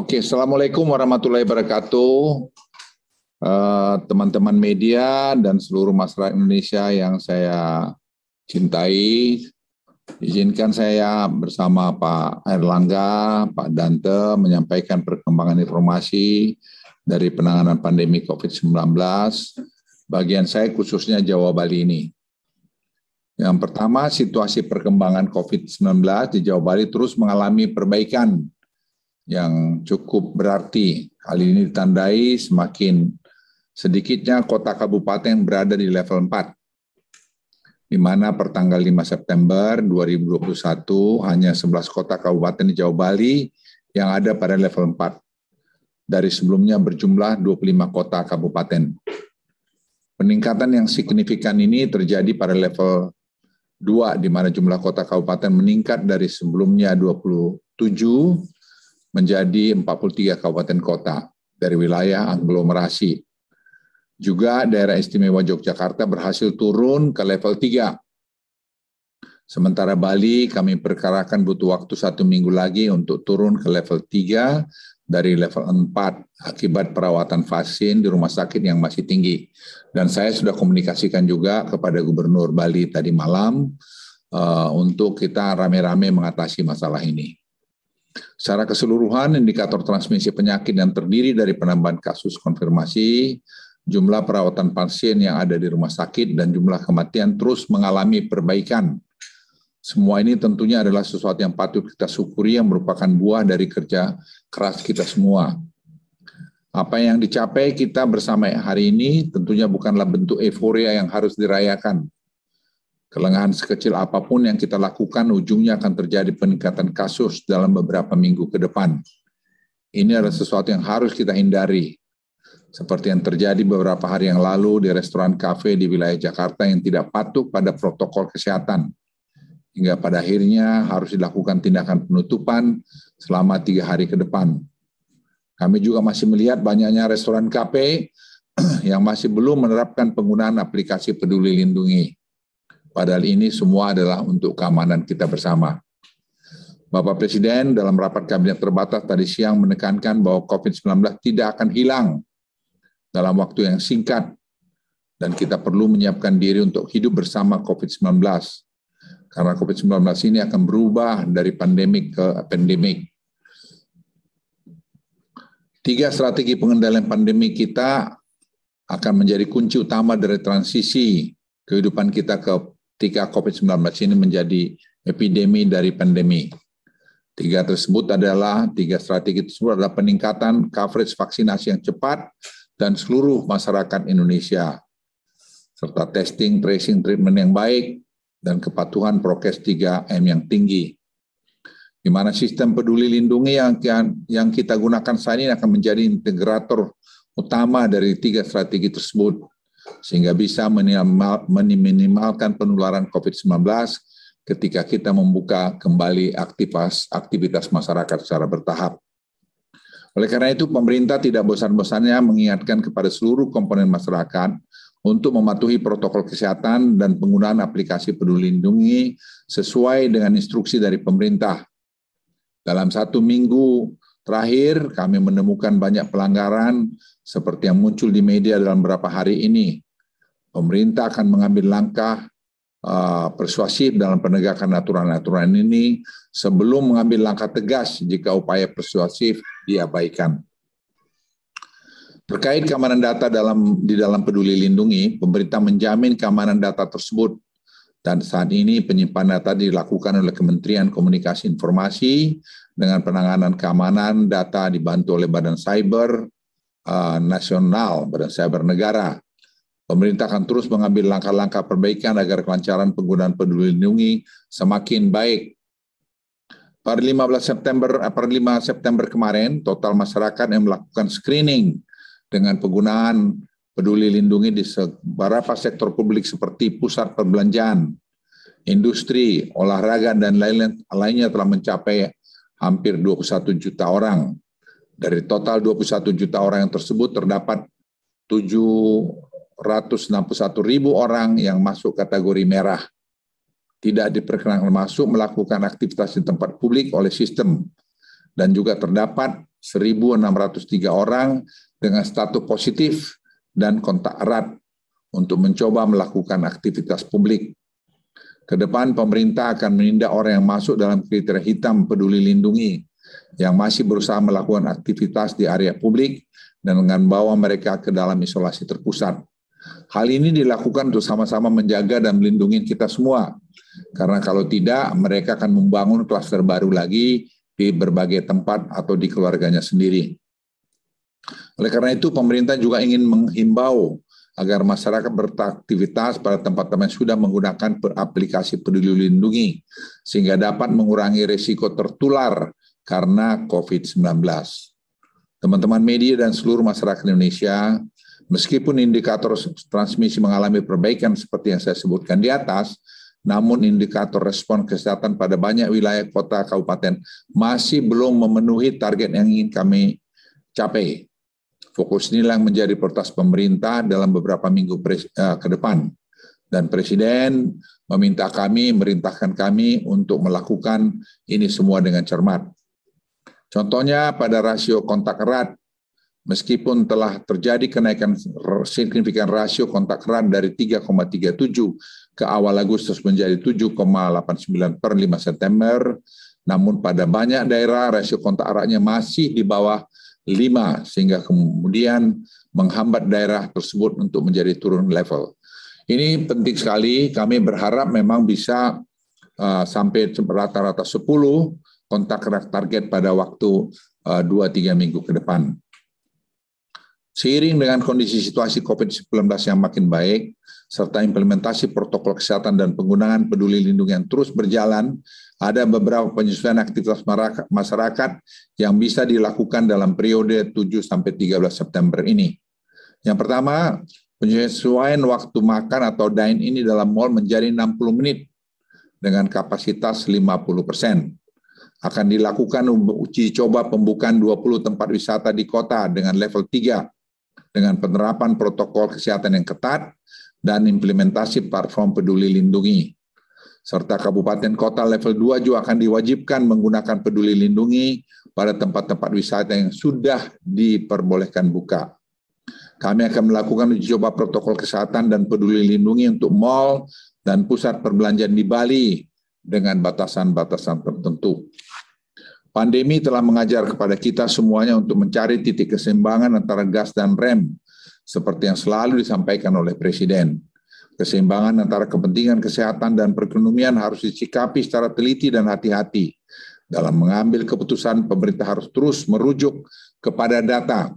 Oke, Assalamualaikum warahmatullahi wabarakatuh. Teman-teman media dan seluruh masyarakat Indonesia yang saya cintai, izinkan saya bersama Pak Airlangga, Pak Dante menyampaikan perkembangan informasi dari penanganan pandemi COVID-19, bagian saya khususnya Jawa Bali ini. Yang pertama, situasi perkembangan COVID-19 di Jawa Bali terus mengalami perbaikan yang cukup berarti. Hal ini ditandai semakin sedikitnya kota kabupaten berada di level 4, di mana pertanggal 5 September 2021 hanya 11 kota kabupaten di Jawa Bali yang ada pada level 4. Dari sebelumnya berjumlah 25 kota kabupaten. Peningkatan yang signifikan ini terjadi pada level 2, di mana jumlah kota kabupaten meningkat dari sebelumnya 27 menjadi 43 kabupaten kota dari wilayah aglomerasi. Juga daerah istimewa Yogyakarta berhasil turun ke level 3. Sementara Bali kami perkirakan butuh waktu 1 minggu lagi untuk turun ke level 3 dari level 4 akibat perawatan pasien di rumah sakit yang masih tinggi. Dan saya sudah komunikasikan juga kepada Gubernur Bali tadi malam untuk kita rame-rame mengatasi masalah ini. Secara keseluruhan, indikator transmisi penyakit yang terdiri dari penambahan kasus konfirmasi, jumlah perawatan pasien yang ada di rumah sakit, dan jumlah kematian terus mengalami perbaikan. Semua ini tentunya adalah sesuatu yang patut kita syukuri yang merupakan buah dari kerja keras kita semua. Apa yang dicapai kita bersama hari ini tentunya bukanlah bentuk euforia yang harus dirayakan. Kelengahan sekecil apapun yang kita lakukan, ujungnya akan terjadi peningkatan kasus dalam beberapa minggu ke depan. Ini adalah sesuatu yang harus kita hindari. Seperti yang terjadi beberapa hari yang lalu di restoran kafe di wilayah Jakarta yang tidak patuh pada protokol kesehatan. Hingga pada akhirnya harus dilakukan tindakan penutupan selama 3 hari ke depan. Kami juga masih melihat banyaknya restoran kafe yang masih belum menerapkan penggunaan aplikasi Peduli Lindungi. Padahal ini semua adalah untuk keamanan kita bersama. Bapak Presiden dalam rapat kabinet terbatas tadi siang menekankan bahwa COVID-19 tidak akan hilang dalam waktu yang singkat dan kita perlu menyiapkan diri untuk hidup bersama COVID-19. Karena COVID-19 ini akan berubah dari pandemik ke endemik. 3 strategi pengendalian pandemi kita akan menjadi kunci utama dari transisi kehidupan kita ketika COVID-19 ini menjadi epidemi dari pandemi. 3 strategi tersebut adalah peningkatan coverage vaksinasi yang cepat dan seluruh masyarakat Indonesia, serta testing, tracing, treatment yang baik, dan kepatuhan prokes 3M yang tinggi. Di mana sistem Peduli Lindungi yang kita gunakan saat ini akan menjadi integrator utama dari 3 strategi tersebut, sehingga bisa meminimalkan penularan COVID-19 ketika kita membuka kembali aktivitas masyarakat secara bertahap. Oleh karena itu, pemerintah tidak bosan-bosannya mengingatkan kepada seluruh komponen masyarakat untuk mematuhi protokol kesehatan dan penggunaan aplikasi Peduli Lindungi sesuai dengan instruksi dari pemerintah. Dalam 1 minggu terakhir, kami menemukan banyak pelanggaran seperti yang muncul di media dalam beberapa hari ini. Pemerintah akan mengambil langkah persuasif dalam penegakan aturan-aturan ini sebelum mengambil langkah tegas jika upaya persuasif diabaikan. Terkait keamanan data di dalam Peduli Lindungi, pemerintah menjamin keamanan data tersebut. Dan saat ini penyimpanan data dilakukan oleh Kementerian Komunikasi Informasi dengan penanganan keamanan data dibantu oleh Badan Cyber Nasional, Badan Cyber Negara. Pemerintah akan terus mengambil langkah-langkah perbaikan agar kelancaran penggunaan Peduli Lindungi semakin baik. Per 5 September kemarin, total masyarakat yang melakukan screening dengan penggunaan Peduli Lindungi di beberapa sektor publik seperti pusat perbelanjaan, industri, olahraga, dan lainnya telah mencapai hampir 21 juta orang. Dari total 21 juta orang yang tersebut terdapat 761.000 orang yang masuk kategori merah. Tidak diperkenankan masuk melakukan aktivitas di tempat publik oleh sistem. Dan juga terdapat 1.603 orang dengan status positif dan kontak erat untuk mencoba melakukan aktivitas publik. Ke depan pemerintah akan menindak orang yang masuk dalam kriteria hitam Peduli Lindungi yang masih berusaha melakukan aktivitas di area publik dan dengan bawa mereka ke dalam isolasi terpusat. Hal ini dilakukan untuk sama-sama menjaga dan melindungi kita semua. Karena kalau tidak, mereka akan membangun klaster baru lagi di berbagai tempat atau di keluarganya sendiri. Oleh karena itu, pemerintah juga ingin menghimbau agar masyarakat beraktivitas pada tempat-tempat yang sudah menggunakan aplikasi Peduli Lindungi, sehingga dapat mengurangi risiko tertular karena COVID-19. Teman-teman media dan seluruh masyarakat Indonesia, meskipun indikator transmisi mengalami perbaikan seperti yang saya sebutkan di atas, namun indikator respon kesehatan pada banyak wilayah kota kabupaten masih belum memenuhi target yang ingin kami capai. Fokus inilah yang menjadi prioritas pemerintah dalam beberapa minggu ke depan. Dan Presiden merintahkan kami untuk melakukan ini semua dengan cermat. Contohnya pada rasio kontak erat, meskipun telah terjadi kenaikan signifikan rasio kontak erat dari 3,37 ke awal Agustus menjadi 7,89 per 5 September, namun pada banyak daerah rasio kontak eratnya masih di bawah 5, sehingga kemudian menghambat daerah tersebut untuk menjadi turun level. Ini penting sekali, kami berharap memang bisa sampai rata-rata 10 kontak erat target pada waktu 2-3 minggu ke depan. Seiring dengan kondisi situasi COVID-19 yang makin baik, serta implementasi protokol kesehatan dan penggunaan Peduli Lindungi yang terus berjalan, ada beberapa penyesuaian aktivitas masyarakat yang bisa dilakukan dalam periode 7-13 September ini. Yang pertama, penyesuaian waktu makan atau dine-in dalam mal menjadi 60 menit dengan kapasitas 50%. Akan dilakukan uji coba pembukaan 20 tempat wisata di kota dengan level 3 dengan penerapan protokol kesehatan yang ketat dan implementasi platform Peduli Lindungi. Serta kabupaten kota level 2 juga akan diwajibkan menggunakan Peduli Lindungi pada tempat-tempat wisata yang sudah diperbolehkan buka. Kami akan melakukan uji coba protokol kesehatan dan Peduli Lindungi untuk mal dan pusat perbelanjaan di Bali dengan batasan-batasan tertentu. Pandemi telah mengajar kepada kita semuanya untuk mencari titik keseimbangan antara gas dan rem, seperti yang selalu disampaikan oleh Presiden. Keseimbangan antara kepentingan kesehatan dan perekonomian harus disikapi secara teliti dan hati-hati. Dalam mengambil keputusan, pemerintah harus terus merujuk kepada data,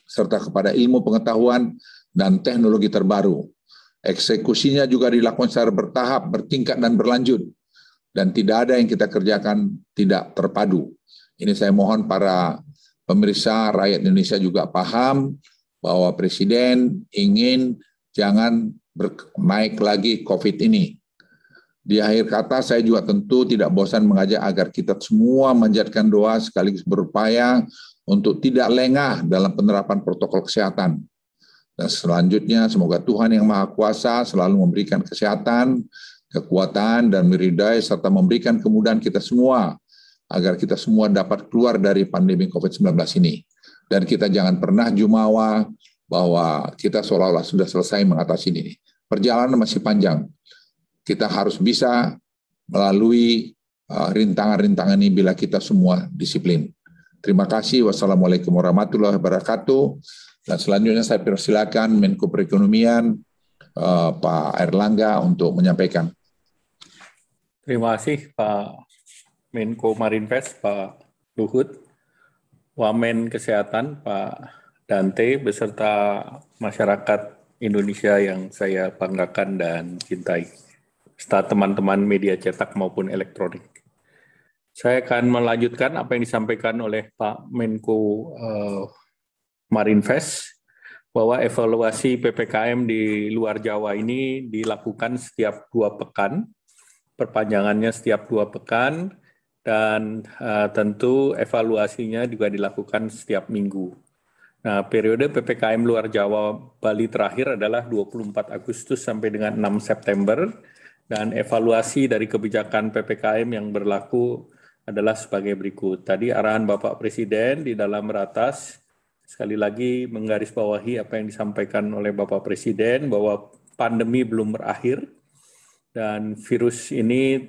serta kepada ilmu pengetahuan dan teknologi terbaru. Eksekusinya juga dilakukan secara bertahap, bertingkat, dan berlanjut. Dan tidak ada yang kita kerjakan tidak terpadu. Ini saya mohon para pemirsa, rakyat Indonesia juga paham bahwa Presiden ingin jangan naik lagi COVID ini. Di akhir kata, saya juga tentu tidak bosan mengajak agar kita semua menjadikan doa sekaligus berupaya untuk tidak lengah dalam penerapan protokol kesehatan. Dan selanjutnya, semoga Tuhan Yang Maha Kuasa selalu memberikan kesehatan, kekuatan, dan meridai, serta memberikan kemudahan kita semua, agar kita semua dapat keluar dari pandemi COVID-19 ini. Dan kita jangan pernah jumawa bahwa kita seolah-olah sudah selesai mengatasi ini. Perjalanan masih panjang. Kita harus bisa melalui rintangan-rintangan ini bila kita semua disiplin. Terima kasih. Wassalamualaikum warahmatullahi wabarakatuh. Dan selanjutnya saya persilakan Menko Perekonomian Pak Airlangga untuk menyampaikan. Terima kasih Pak Menko Marinvest, Pak Luhut, Wamen Kesehatan, Pak Dante, beserta masyarakat Indonesia yang saya banggakan dan cintai, serta teman-teman media cetak maupun elektronik. Saya akan melanjutkan apa yang disampaikan oleh Pak Menko Marinvest, bahwa evaluasi PPKM di luar Jawa ini dilakukan setiap 2 pekan, perpanjangannya setiap 2 pekan, dan tentu evaluasinya juga dilakukan setiap minggu. Nah, periode PPKM luar Jawa Bali terakhir adalah 24 Agustus sampai dengan 6 September, dan evaluasi dari kebijakan PPKM yang berlaku adalah sebagai berikut. Tadi arahan Bapak Presiden di dalam ratas, sekali lagi menggarisbawahi apa yang disampaikan oleh Bapak Presiden bahwa pandemi belum berakhir dan virus ini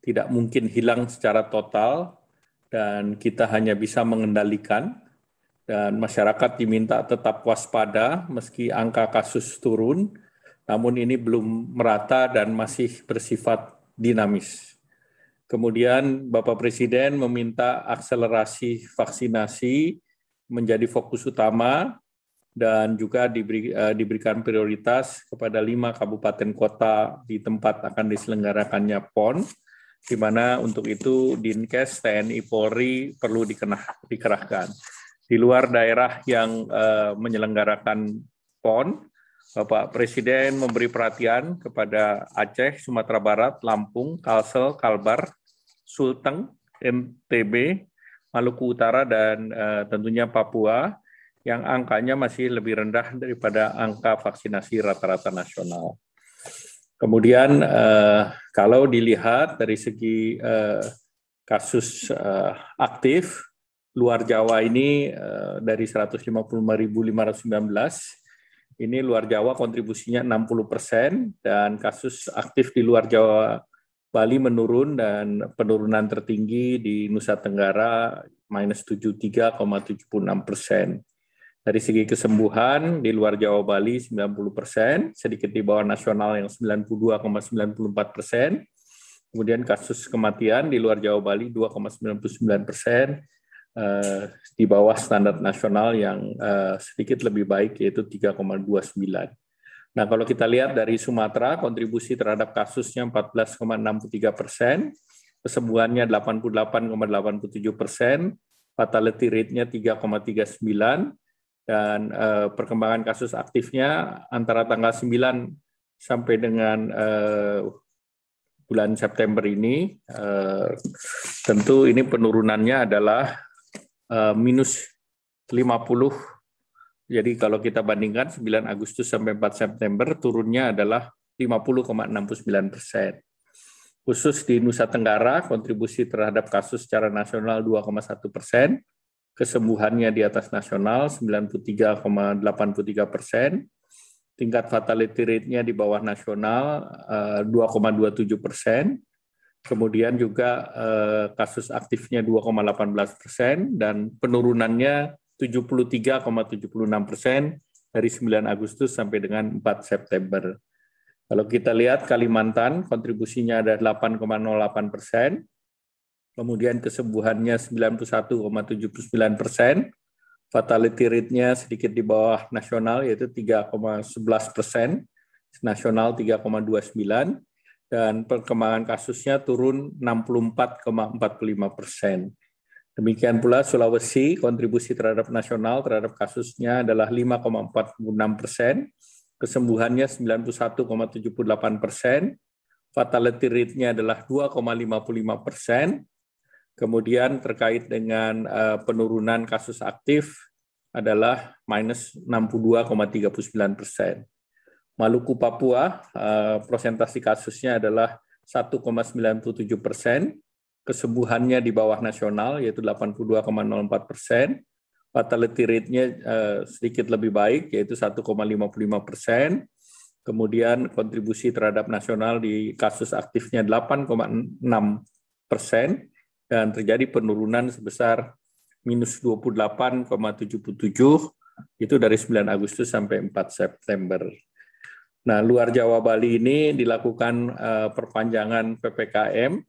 tidak mungkin hilang secara total dan kita hanya bisa mengendalikan dan masyarakat diminta tetap waspada meski angka kasus turun, namun ini belum merata dan masih bersifat dinamis. Kemudian Bapak Presiden meminta akselerasi vaksinasi menjadi fokus utama dan juga diberikan prioritas kepada 5 kabupaten kota di tempat akan diselenggarakannya PON, di mana untuk itu Dinkes, TNI, Polri perlu dikerahkan. Di luar daerah yang menyelenggarakan PON, Bapak Presiden memberi perhatian kepada Aceh, Sumatera Barat, Lampung, Kalsel, Kalbar, Sulteng, NTB, Maluku Utara, dan tentunya Papua, yang angkanya masih lebih rendah daripada angka vaksinasi rata-rata nasional. Kemudian kalau dilihat dari segi kasus aktif, luar Jawa ini dari 155.519, ini luar Jawa kontribusinya 60%, dan kasus aktif di luar Jawa Bali menurun dan penurunan tertinggi di Nusa Tenggara minus 73,76%. Dari segi kesembuhan di luar Jawa Bali 90%, sedikit di bawah nasional yang 92,94%. Kemudian kasus kematian di luar Jawa Bali 2,99%, di bawah standar nasional yang sedikit lebih baik yaitu 3,29%. Nah, kalau kita lihat dari Sumatera, kontribusi terhadap kasusnya 14,63%, kesembuhannya 88,87%, fatality rate-nya 3,39%, dan perkembangan kasus aktifnya antara tanggal 9 sampai dengan bulan September ini, tentu ini penurunannya adalah minus 50. Jadi kalau kita bandingkan 9 Agustus sampai 4 September, turunnya adalah 50,69%. Khusus di Nusa Tenggara, kontribusi terhadap kasus secara nasional 2,1%, kesembuhannya di atas nasional 93,83%, tingkat fatality rate-nya di bawah nasional 2,27%, kemudian juga kasus aktifnya 2,18%, dan penurunannya 73,76% dari 9 Agustus sampai dengan 4 September. Kalau kita lihat Kalimantan, kontribusinya ada 8,08%, kemudian kesembuhannya 91,79%, fatality rate-nya sedikit di bawah nasional yaitu 3,11%, nasional 3,29%, dan perkembangan kasusnya turun 64,45%. Demikian pula Sulawesi, kontribusi terhadap nasional terhadap kasusnya adalah 5,46%, kesembuhannya 91,78%, fatality rate-nya adalah 2,55%, kemudian terkait dengan penurunan kasus aktif adalah minus 62,39%. Maluku Papua, prosentasi kasusnya adalah 1,97%, kesembuhannya di bawah nasional yaitu 82,04%, fatality rate-nya sedikit lebih baik yaitu 1,55%, kemudian kontribusi terhadap nasional di kasus aktifnya 8,6%, dan terjadi penurunan sebesar minus 28,77, itu dari 9 Agustus sampai 4 September. Nah, luar Jawa Bali ini dilakukan perpanjangan PPKM,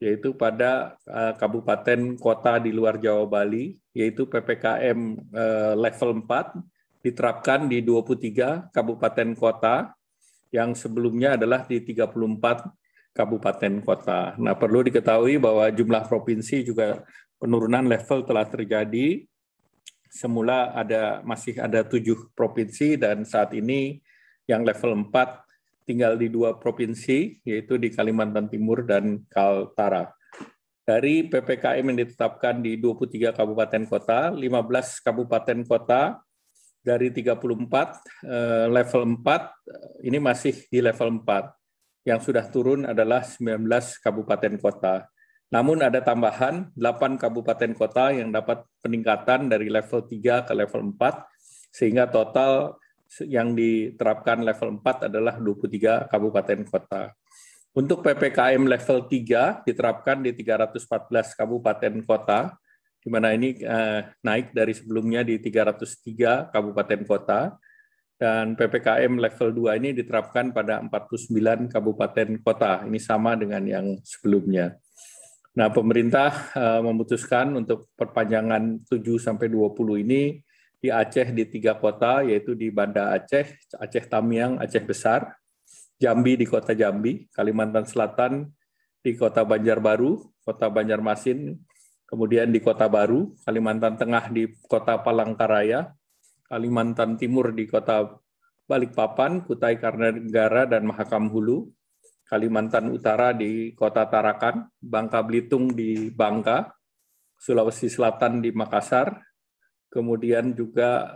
yaitu pada kabupaten kota di luar Jawa Bali, yaitu PPKM level 4 diterapkan di 23 kabupaten kota, yang sebelumnya adalah di 34 kabupaten kota. Nah, perlu diketahui bahwa jumlah provinsi juga penurunan level telah terjadi. Semula masih ada 7 provinsi, dan saat ini yang level 4 tinggal di 2 provinsi, yaitu di Kalimantan Timur dan Kaltara. Dari PPKM yang ditetapkan di 23 kabupaten kota, 15 kabupaten kota dari 34 level 4 ini masih di level 4. Yang sudah turun adalah 19 kabupaten kota. Namun ada tambahan 8 kabupaten kota yang dapat peningkatan dari level 3 ke level 4, sehingga total yang diterapkan level 4 adalah 23 kabupaten kota. Untuk PPKM level 3 diterapkan di 314 kabupaten kota, di mana ini naik dari sebelumnya di 303 kabupaten kota, dan PPKM level 2 ini diterapkan pada 49 kabupaten kota. Ini sama dengan yang sebelumnya. Nah, pemerintah memutuskan untuk perpanjangan 7-20 ini di Aceh di 3 kota, yaitu di Banda Aceh, Aceh Tamiang, Aceh Besar, Jambi di kota Jambi, Kalimantan Selatan di kota Banjarbaru, kota Banjarmasin, kemudian di kota Baru, Kalimantan Tengah di kota Palangkaraya, Kalimantan Timur di kota Balikpapan, Kutai Kartanegara, dan Mahakam Hulu, Kalimantan Utara di kota Tarakan, Bangka Belitung di Bangka, Sulawesi Selatan di Makassar, kemudian juga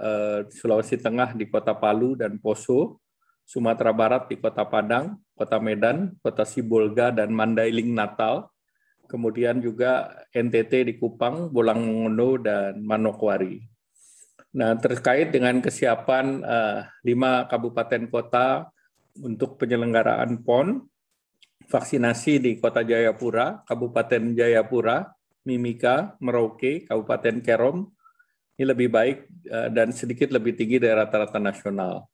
Sulawesi Tengah di kota Palu dan Poso, Sumatera Barat di kota Padang, kota Medan, kota Sibolga, dan Mandailing Natal, kemudian juga NTT di Kupang, Bolangondo, dan Manokwari. Nah, terkait dengan kesiapan 5 kabupaten kota untuk penyelenggaraan PON, vaksinasi di Kota Jayapura, Kabupaten Jayapura, Mimika, Merauke, Kabupaten Kerom, ini lebih baik dan sedikit lebih tinggi dari rata-rata nasional.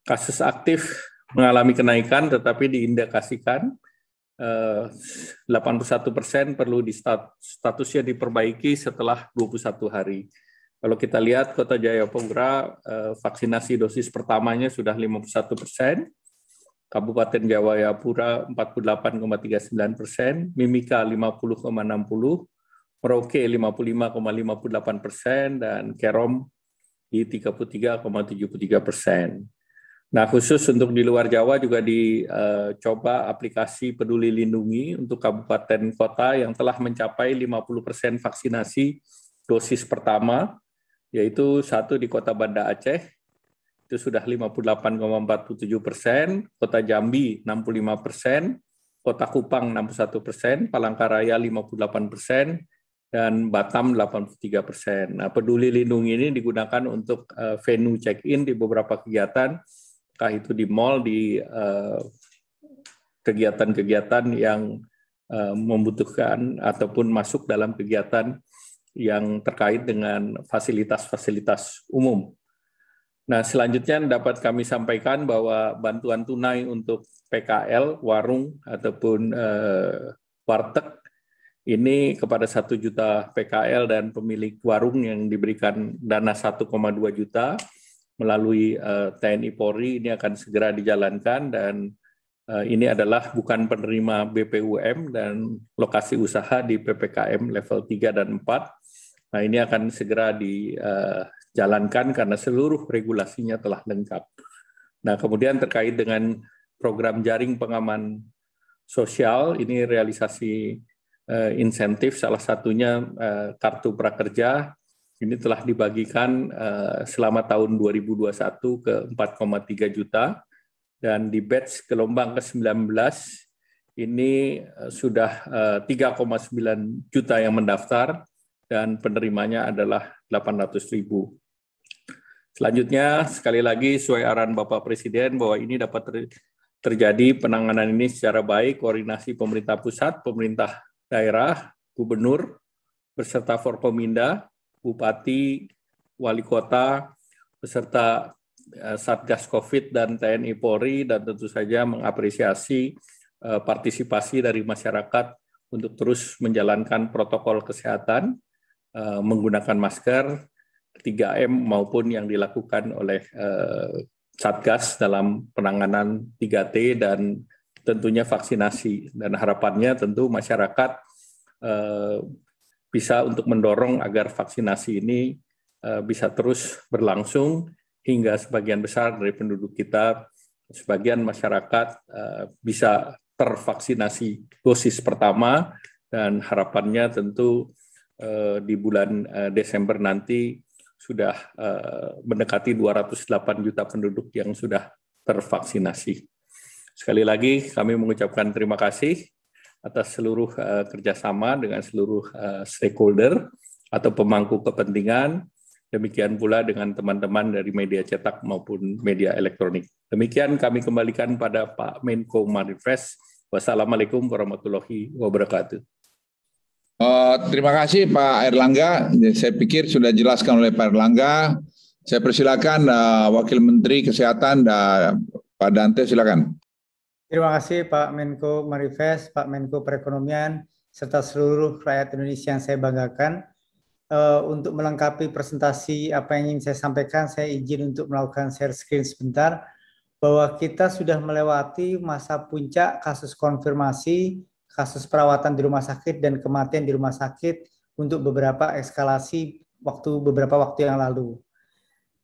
Kasus aktif mengalami kenaikan, tetapi diindikasikan 81% perlu statusnya diperbaiki setelah 21 hari. Kalau kita lihat Kota Jayapura, vaksinasi dosis pertamanya sudah 51%, Kabupaten Jayapura 48,39%, Mimika 50,60%, Merauke 55,58%, dan Kerom di 33,73%. Nah, khusus untuk di luar Jawa juga dicoba aplikasi Peduli Lindungi untuk kabupaten kota yang telah mencapai 50% vaksinasi dosis pertama, yaitu 1 di Kota Banda Aceh, itu sudah 58,47%, Kota Jambi 65%, Kota Kupang 61%, Palangkaraya 58%, dan Batam 83%. Nah, Peduli Lindungi ini digunakan untuk venue check-in di beberapa kegiatan, entah itu di mall, di kegiatan-kegiatan yang membutuhkan ataupun masuk dalam kegiatan yang terkait dengan fasilitas-fasilitas umum. Nah, selanjutnya dapat kami sampaikan bahwa bantuan tunai untuk PKL, warung, ataupun warteg, ini kepada 1 juta PKL dan pemilik warung yang diberikan dana 1,2 juta melalui TNI Polri, ini akan segera dijalankan, dan ini adalah bukan penerima BPUM dan lokasi usaha di PPKM level 3 dan 4. Nah, ini akan segera dijalankan karena seluruh regulasinya telah lengkap. Nah, kemudian terkait dengan program jaring pengaman sosial, ini realisasi insentif, salah satunya Kartu Prakerja, ini telah dibagikan selama tahun 2021 ke 4,3 juta, dan di batch gelombang ke-19 ini sudah 3,9 juta yang mendaftar, dan penerimanya adalah 800.000. Selanjutnya, sekali lagi sesuai arahan Bapak Presiden bahwa ini dapat terjadi penanganan ini secara baik, koordinasi pemerintah pusat, pemerintah daerah, gubernur, beserta Forkominda, bupati, wali kota, beserta Satgas COVID dan TNI Polri, dan tentu saja mengapresiasi partisipasi dari masyarakat untuk terus menjalankan protokol kesehatan, menggunakan masker, 3M maupun yang dilakukan oleh Satgas dalam penanganan 3T dan tentunya vaksinasi. Dan harapannya tentu masyarakat bisa untuk mendorong agar vaksinasi ini bisa terus berlangsung hingga sebagian besar dari penduduk kita, sebagian masyarakat bisa tervaksinasi dosis pertama, dan harapannya tentu di bulan Desember nanti sudah mendekati 208 juta penduduk yang sudah tervaksinasi. Sekali lagi kami mengucapkan terima kasih atas seluruh kerjasama dengan seluruh stakeholder atau pemangku kepentingan. Demikian pula dengan teman-teman dari media cetak maupun media elektronik. Demikian kami kembalikan pada Pak Menko Marinvest. Wassalamualaikum warahmatullahi wabarakatuh. Terima kasih Pak Erlangga. Saya pikir sudah dijelaskan oleh Pak Erlangga. Saya persilakan Wakil Menteri Kesehatan, Pak Dante, silakan. Terima kasih Pak Menko Marinvest, Pak Menko Perekonomian, serta seluruh rakyat Indonesia yang saya banggakan. Untuk melengkapi presentasi apa yang ingin saya sampaikan, saya izin untuk melakukan share screen sebentar, bahwa kita sudah melewati masa puncak kasus konfirmasi, kasus perawatan di rumah sakit, dan kematian di rumah sakit untuk beberapa eskalasi beberapa waktu yang lalu.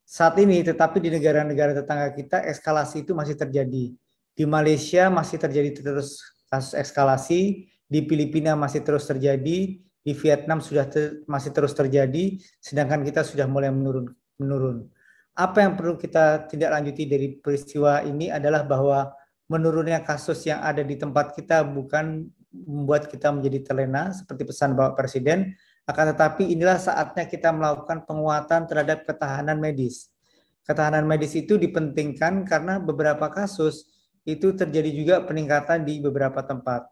Saat ini, tetapi di negara-negara tetangga kita, eskalasi itu masih terjadi. Di Malaysia masih terjadi terus kasus eskalasi, di Filipina masih terus terjadi, di Vietnam masih terus terjadi, sedangkan kita sudah mulai menurun. Apa yang perlu kita tindak lanjuti dari peristiwa ini adalah bahwa menurunnya kasus yang ada di tempat kita bukan membuat kita menjadi terlena, seperti pesan Bapak Presiden, akan tetapi inilah saatnya kita melakukan penguatan terhadap ketahanan medis. Ketahanan medis itu dipentingkan karena beberapa kasus itu terjadi juga peningkatan di beberapa tempat.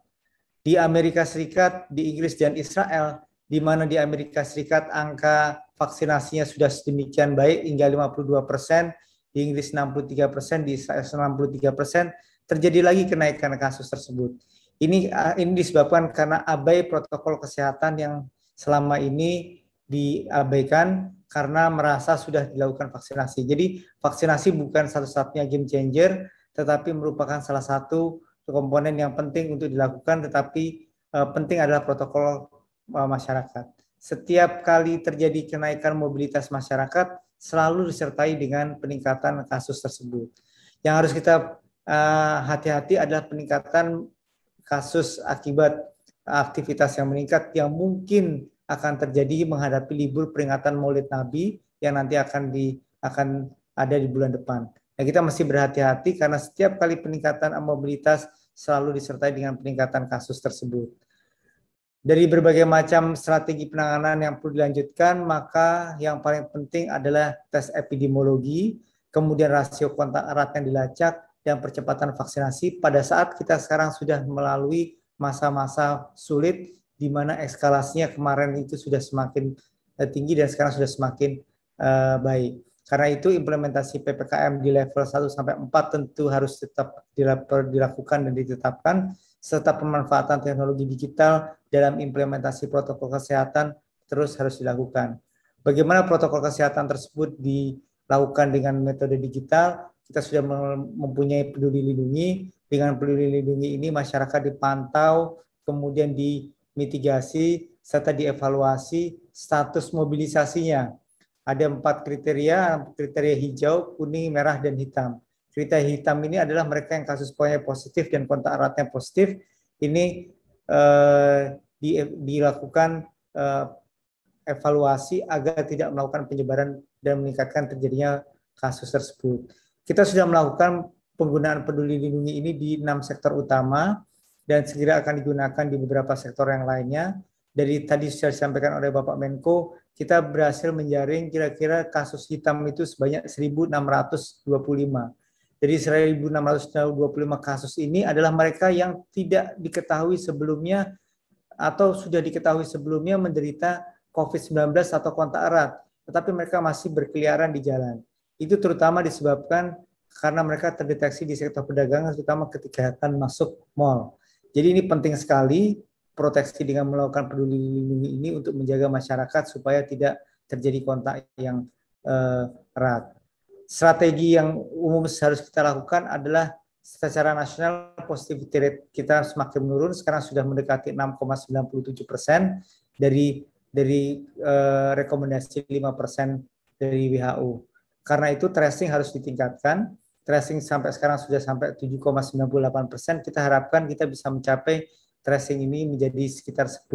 Di Amerika Serikat, di Inggris, dan Israel, di mana di Amerika Serikat angka vaksinasinya sudah sedemikian baik hingga 52%, di Inggris 63%, di Israel 63%, terjadi lagi kenaikan kasus tersebut. Ini disebabkan karena abai protokol kesehatan yang selama ini diabaikan karena merasa sudah dilakukan vaksinasi. Jadi vaksinasi bukan satu-satunya game changer, tetapi merupakan salah satu komponen yang penting untuk dilakukan, tetapi penting adalah protokol masyarakat. Setiap kali terjadi kenaikan mobilitas masyarakat, selalu disertai dengan peningkatan kasus tersebut. Yang harus kita hati-hati adalah peningkatan kasus akibat aktivitas yang meningkat yang mungkin akan terjadi menghadapi libur peringatan Maulid Nabi yang nanti akan ada di bulan depan. Nah, kita mesti berhati-hati karena setiap kali peningkatan mobilitas selalu disertai dengan peningkatan kasus tersebut. Dari berbagai macam strategi penanganan yang perlu dilanjutkan, maka yang paling penting adalah tes epidemiologi, kemudian rasio kontak erat yang dilacak, dan percepatan vaksinasi pada saat kita sekarang sudah melalui masa-masa sulit di mana eskalasinya kemarin itu sudah semakin tinggi dan sekarang sudah semakin baik. Karena itu implementasi PPKM di level 1-4 tentu harus tetap dilakukan dan ditetapkan, serta pemanfaatan teknologi digital dalam implementasi protokol kesehatan terus harus dilakukan. Bagaimana protokol kesehatan tersebut dilakukan dengan metode digital? Kita sudah mempunyai Peduli Lindungi. Dengan Peduli Lindungi ini masyarakat dipantau, kemudian dimitigasi, serta dievaluasi status mobilisasinya. Ada 4 kriteria hijau, kuning, merah, dan hitam. Kriteria hitam ini adalah mereka yang kasus positif dan kontak eratnya positif. Ini dilakukan evaluasi agar tidak melakukan penyebaran dan meningkatkan terjadinya kasus tersebut. Kita sudah melakukan penggunaan Peduli Lindungi ini di 6 sektor utama dan segera akan digunakan di beberapa sektor yang lainnya. Dari tadi sudah disampaikan oleh Bapak Menko, kita berhasil menjaring kira-kira kasus hitam itu sebanyak 1.625. Jadi 1.625 kasus ini adalah mereka yang tidak diketahui sebelumnya atau sudah diketahui sebelumnya menderita COVID-19 atau kontak erat, tetapi mereka masih berkeliaran di jalan. Itu terutama disebabkan karena mereka terdeteksi di sektor perdagangan, terutama ketika akan masuk mal. Jadi ini penting sekali, proteksi dengan melakukan Peduli Lindungi ini untuk menjaga masyarakat supaya tidak terjadi kontak yang erat. Strategi yang umum harus kita lakukan adalah secara nasional positivity rate kita semakin menurun, sekarang sudah mendekati 6,97% dari rekomendasi 5% dari WHO. Karena itu tracing harus ditingkatkan. Tracing sampai sekarang sudah sampai 7,98%. Kita harapkan kita bisa mencapai tracing ini menjadi sekitar 10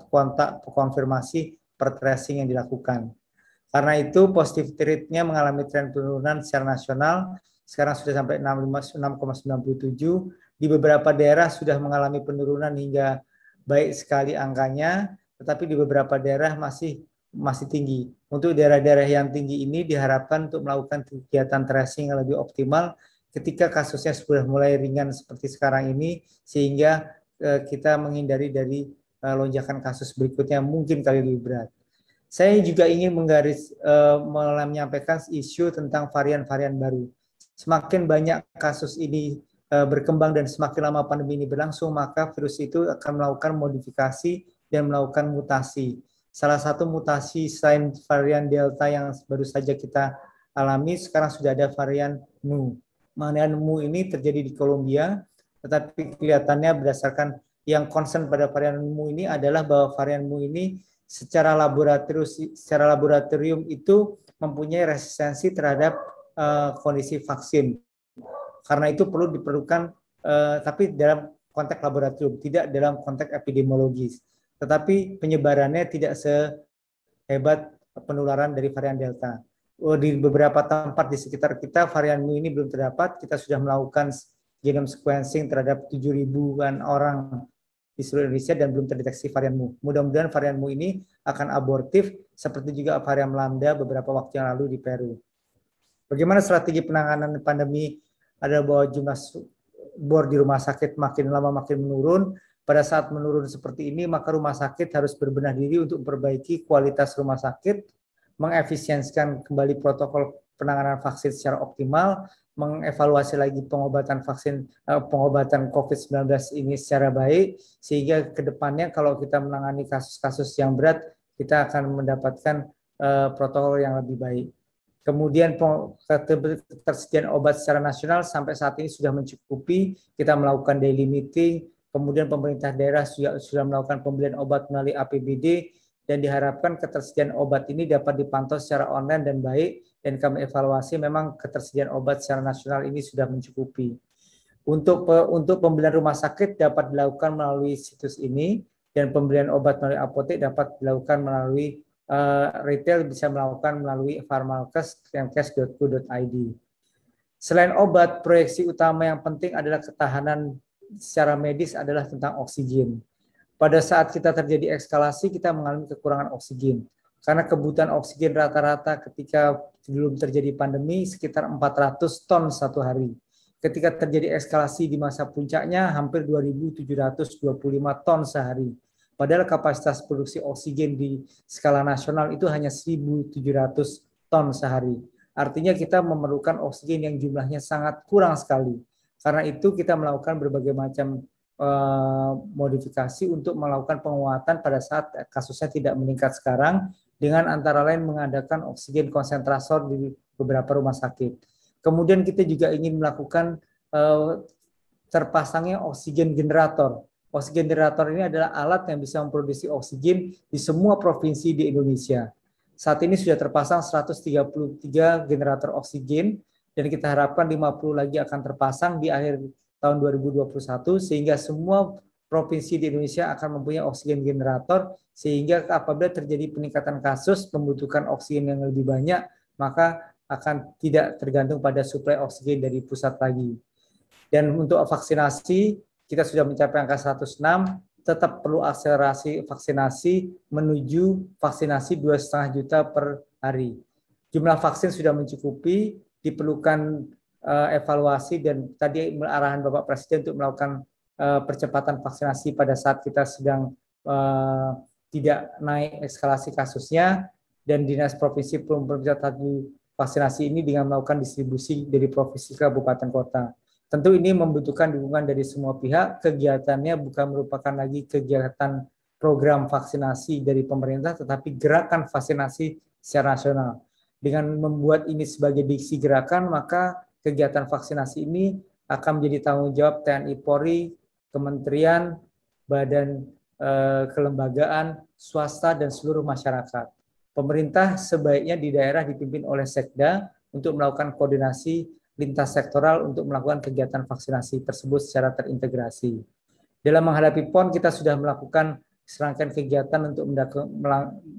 kontak konfirmasi per tracing yang dilakukan. Karena itu positivity rate-nya mengalami tren penurunan secara nasional. sekarang sudah sampai 6,97. Di beberapa daerah sudah mengalami penurunan hingga baik sekali angkanya, tetapi di beberapa daerah masih tinggi. Untuk daerah-daerah yang tinggi ini diharapkan untuk melakukan kegiatan tracing yang lebih optimal ketika kasusnya sudah mulai ringan seperti sekarang ini, sehingga kita menghindari dari lonjakan kasus berikutnya mungkin kali lebih berat. Saya juga ingin menyampaikan isu tentang varian-varian baru. Semakin banyak kasus ini berkembang dan semakin lama pandemi ini berlangsung, maka virus itu akan melakukan modifikasi dan melakukan mutasi. Salah satu mutasi selain varian Delta yang baru saja kita alami, sekarang sudah ada varian Mu. Varian Mu ini terjadi di Kolombia, tetapi kelihatannya berdasarkan yang concern pada varian Mu ini adalah bahwa varian Mu ini secara laboratorium itu mempunyai resistensi terhadap kondisi vaksin. Karena itu diperlukan, tapi dalam konteks laboratorium, tidak dalam konteks epidemiologis. Tetapi penyebarannya tidak sehebat penularan dari varian Delta. Di beberapa tempat di sekitar kita, varian Mu ini belum terdapat. Kita sudah melakukan genome sequencing terhadap 7.000-an orang di seluruh Indonesia dan belum terdeteksi varian Mu. Mudah-mudahan varian Mu ini akan abortif, seperti juga varian Lambda beberapa waktu yang lalu di Peru. Bagaimana strategi penanganan pandemi adalah bahwa jumlah bor di rumah sakit makin lama makin menurun. Pada saat menurun seperti ini, maka rumah sakit harus berbenah diri untuk memperbaiki kualitas rumah sakit, mengefisiensikan kembali protokol penanganan vaksin secara optimal, mengevaluasi lagi pengobatan COVID-19 ini secara baik, sehingga ke depannya kalau kita menangani kasus-kasus yang berat, kita akan mendapatkan protokol yang lebih baik. Kemudian ketersediaan obat secara nasional sampai saat ini sudah mencukupi, kita melakukan daily meeting, kemudian pemerintah daerah sudah melakukan pembelian obat melalui APBD, dan diharapkan ketersediaan obat ini dapat dipantau secara online dan baik, dan kami evaluasi memang ketersediaan obat secara nasional ini sudah mencukupi. Untuk pembelian rumah sakit dapat dilakukan melalui situs ini, dan pembelian obat melalui apotek dapat dilakukan melalui retail, bisa melakukan melalui pharmalkes.kemkes.go.id. Selain obat, proyeksi utama yang penting adalah ketahanan secara medis adalah tentang oksigen. Pada saat kita terjadi eskalasi, kita mengalami kekurangan oksigen. Karena kebutuhan oksigen rata-rata ketika belum terjadi pandemi sekitar 400 ton satu hari. Ketika terjadi eskalasi di masa puncaknya hampir 2.725 ton sehari. Padahal kapasitas produksi oksigen di skala nasional itu hanya 1.700 ton sehari. Artinya kita memerlukan oksigen yang jumlahnya sangat kurang sekali. Karena itu kita melakukan berbagai macam modifikasi untuk melakukan penguatan pada saat kasusnya tidak meningkat sekarang, dengan antara lain mengadakan oksigen konsentrator di beberapa rumah sakit. Kemudian kita juga ingin melakukan terpasangnya oksigen generator. Oksigen generator ini adalah alat yang bisa memproduksi oksigen di semua provinsi di Indonesia. Saat ini sudah terpasang 133 generator oksigen, dan kita harapkan 50 lagi akan terpasang di akhir tahun 2021, sehingga semua provinsi di Indonesia akan mempunyai oksigen generator, sehingga apabila terjadi peningkatan kasus membutuhkan oksigen yang lebih banyak, maka akan tidak tergantung pada suplai oksigen dari pusat lagi. Dan untuk vaksinasi, kita sudah mencapai angka 106, tetap perlu akselerasi vaksinasi menuju vaksinasi 2,5 juta per hari. Jumlah vaksin sudah mencukupi, diperlukan evaluasi, dan tadi arahan Bapak Presiden untuk melakukan percepatan vaksinasi pada saat kita sedang tidak naik eskalasi kasusnya, dan Dinas Provinsi belum mencatat vaksinasi ini dengan melakukan distribusi dari provinsi ke kabupaten kota. Tentu ini membutuhkan dukungan dari semua pihak. Kegiatannya bukan merupakan lagi kegiatan program vaksinasi dari pemerintah, tetapi gerakan vaksinasi secara nasional. Dengan membuat ini sebagai diksi gerakan, maka kegiatan vaksinasi ini akan menjadi tanggung jawab TNI Polri, kementerian, badan kelembagaan, swasta, dan seluruh masyarakat. Pemerintah sebaiknya di daerah dipimpin oleh Sekda untuk melakukan koordinasi lintas sektoral untuk melakukan kegiatan vaksinasi tersebut secara terintegrasi. Dalam menghadapi PON, kita sudah melakukan serangkaian kegiatan untuk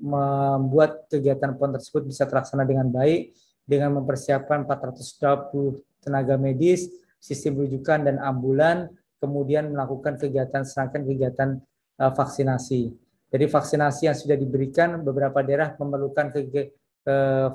membuat kegiatan PON tersebut bisa terlaksana dengan baik, dengan mempersiapkan 423 tenaga medis, sistem rujukan dan ambulan, kemudian melakukan serangkaian kegiatan vaksinasi. Jadi vaksinasi yang sudah diberikan, beberapa daerah memerlukan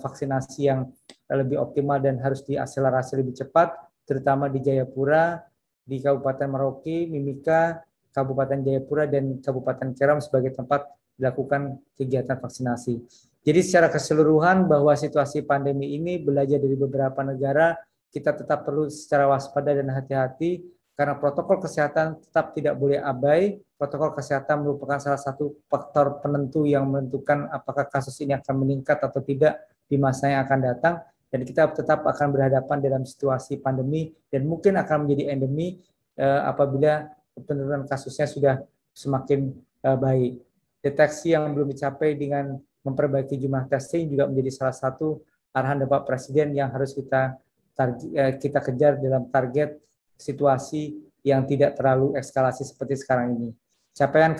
vaksinasi yang lebih optimal dan harus diakselerasi lebih cepat, terutama di Jayapura, di Kabupaten Merauke, Mimika, Kabupaten Jayapura, dan Kabupaten Kerom sebagai tempat dilakukan kegiatan vaksinasi. Jadi secara keseluruhan bahwa situasi pandemi ini belajar dari beberapa negara, kita tetap perlu secara waspada dan hati-hati karena protokol kesehatan tetap tidak boleh abai. Protokol kesehatan merupakan salah satu faktor penentu yang menentukan apakah kasus ini akan meningkat atau tidak di masa yang akan datang. Dan kita tetap akan berhadapan dalam situasi pandemi dan mungkin akan menjadi endemi apabila penurunan kasusnya sudah semakin baik. Deteksi yang belum dicapai dengan memperbaiki jumlah testing juga menjadi salah satu arahan Bapak Presiden yang harus kita kejar dalam target situasi yang tidak terlalu eskalasi seperti sekarang ini. Capaian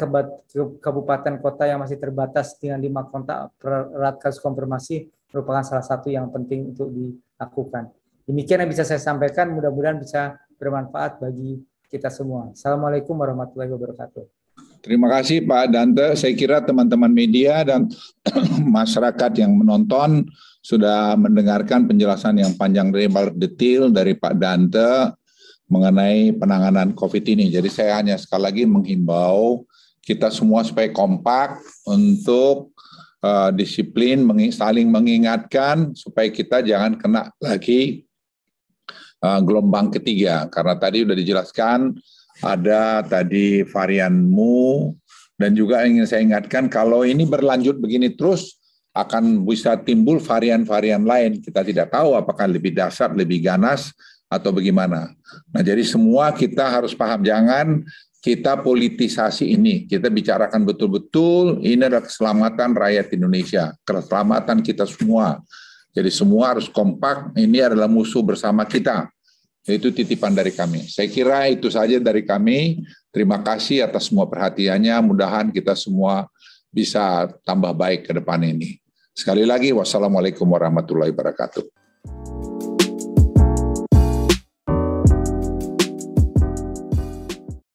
kabupaten kota yang masih terbatas dengan 5 kontak erat kasus konfirmasi merupakan salah satu yang penting untuk dilakukan. Demikian yang bisa saya sampaikan, mudah-mudahan bisa bermanfaat bagi kita semua. Assalamualaikum warahmatullahi wabarakatuh. Terima kasih Pak Dante. Saya kira teman-teman media dan masyarakat yang menonton sudah mendengarkan penjelasan yang panjang lebar detail dari Pak Dante mengenai penanganan COVID ini. Jadi saya hanya sekali lagi menghimbau kita semua supaya kompak untuk disiplin, saling mengingatkan supaya kita jangan kena lagi gelombang ketiga. Karena tadi sudah dijelaskan ada tadi varian Mu, dan juga ingin saya ingatkan kalau ini berlanjut begini terus akan bisa timbul varian-varian lain. Kita tidak tahu apakah lebih dahsyat, lebih ganas, atau bagaimana. Nah, jadi semua kita harus paham, jangan kita politisasi ini. Kita bicarakan betul-betul ini adalah keselamatan rakyat Indonesia, keselamatan kita semua. Jadi semua harus kompak, ini adalah musuh bersama kita. Itu titipan dari kami. Saya kira itu saja dari kami. Terima kasih atas semua perhatiannya. Mudah-mudahan kita semua bisa tambah baik ke depan ini. Sekali lagi, wassalamualaikum warahmatullahi wabarakatuh.